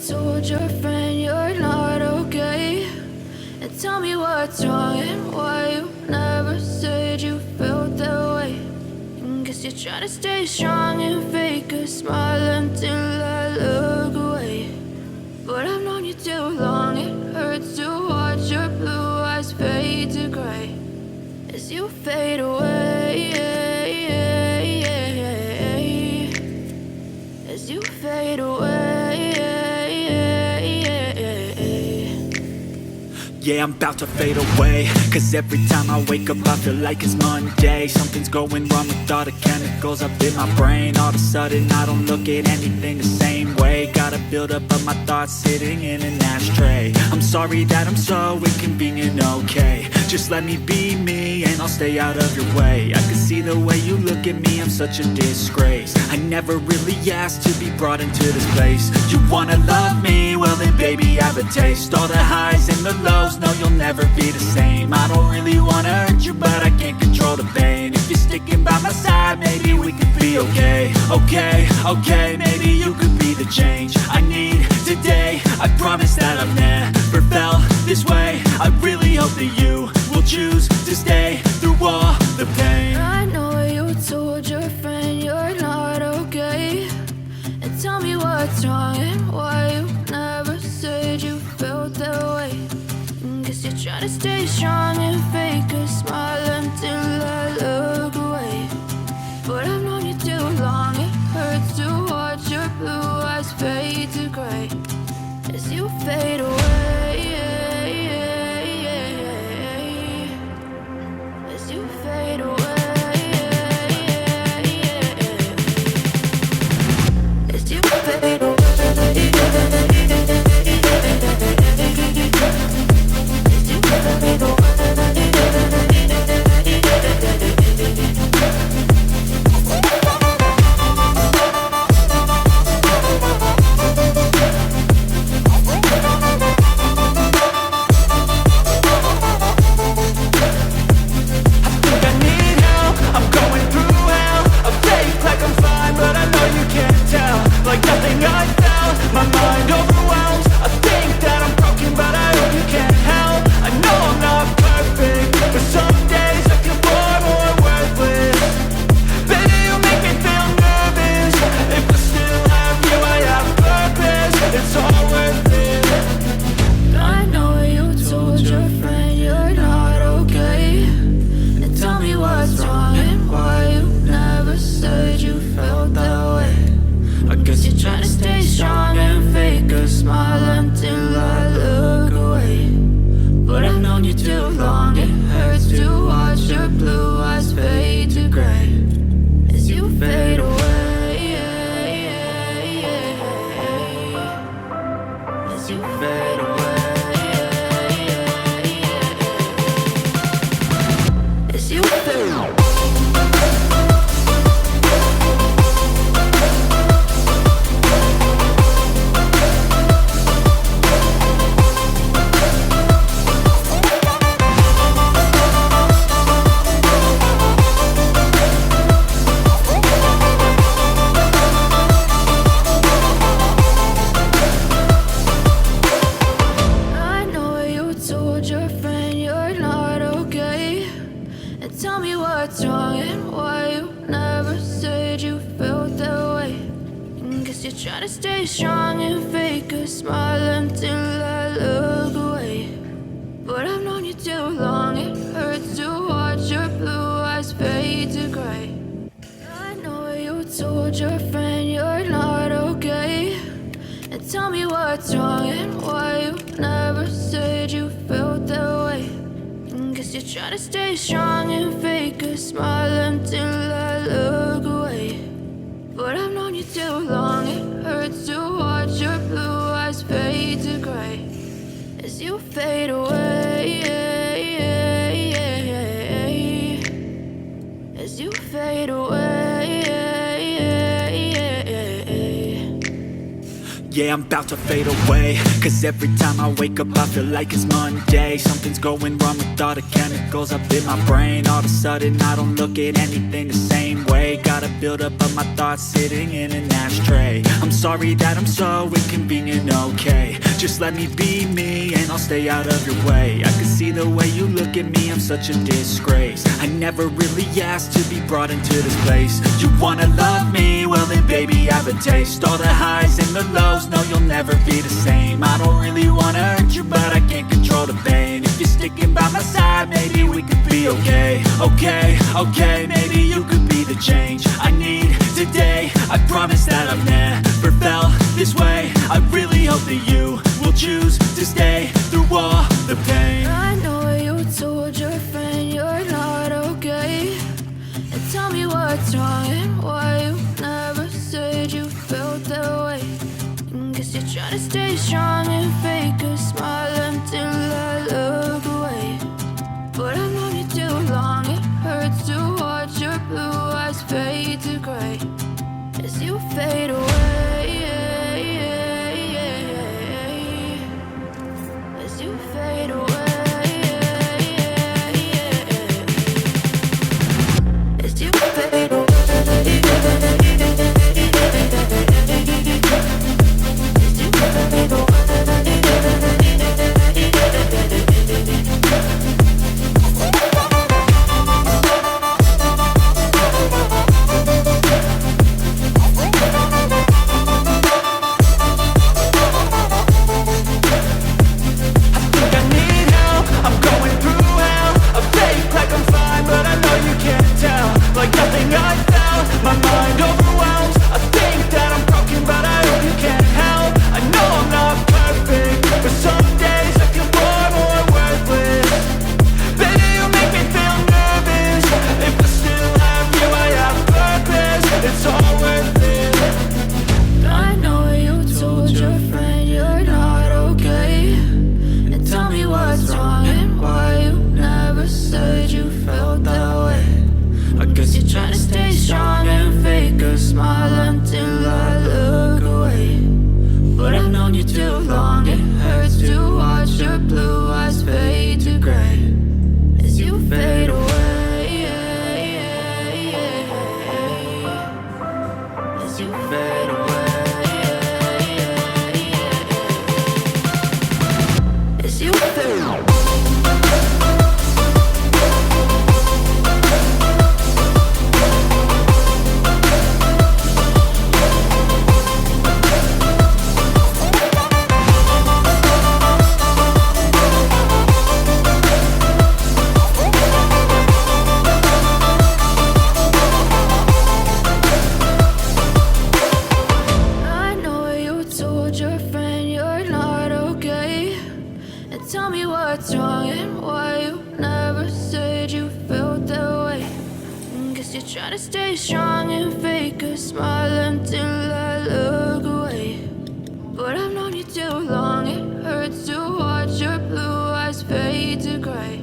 told your friend you're not okay? And tell me what's wrong and why you never said you felt that way. And guess you're trying to stay strong and fake a smile until I look away. But I've known you too long, it hurts to watch your blue eyes fade to gray as you fade away, as you fade away. Yeah, I'm about to fade away, cause every time I wake up I feel like it's Monday. Something's going wrong with all the chemicals up in my brain. All of a sudden I don't look at anything the same way. Got a buildup of my thoughts sitting in an ashtray. I'm sorry that I'm so inconvenient, okay? Just let me be me and I'll stay out of your way. I can see the way you look at me, I'm such a disgrace. I never really asked to be brought into this place. You wanna love me? Well then baby I have a taste. All the highs and the lows, no you'll never be the same. I don't really wanna hurt you but I can't control the pain. If you're sticking by my side maybe we could be okay. Okay, maybe you could be the change I need today. I promise that I've never felt this way. I really hope that you will choose to stay through all the pain. I know you told your friend you're not okay. And tell me what's wrong and why you never said you felt that way. Guess you're trying to stay strong and fake a smile until I look away. But I've known you too long, it hurts to watch your blue eyes fade to gray as you fade away, as you fade away, as you fade away. Yeah, I'm about to fade away. Cause every time I wake up I feel like it's Monday. Something's going wrong with all the chemicals up in my brain. All of a sudden I don't look at anything the same way. Gotta build up of my thoughts sitting in an ashtray. I'm sorry that I'm so inconvenient, okay. Just let me be me and I'll stay out of your way. I can see the way you look at me, I'm such a disgrace. I never really asked to be brought into this place. You wanna love me? Well then baby I have a taste. All the highs and the lows, no you'll never be the same. I don't really wanna hurt you but I can't control the pain. If you're sticking by my side maybe we could be okay. Okay, maybe you could be the change I need today. I promise that I've never felt this way. I really hope that you will choose to stay through all the pain. I know you told your friend you're not okay, and tell me what's wrong and why you never said you felt that way. Guess you're trying to stay strong and fake a smile until I look away. But I've known you too long, it hurts to watch your blue eyes fade to gray as you fade away. As you fade away. As you fade away. Tell me what's wrong and why you never said you felt that way. Guess you're trying to stay strong and fake a smile until I look away. But I've known you too long, it hurts to watch your blue eyes fade to gray.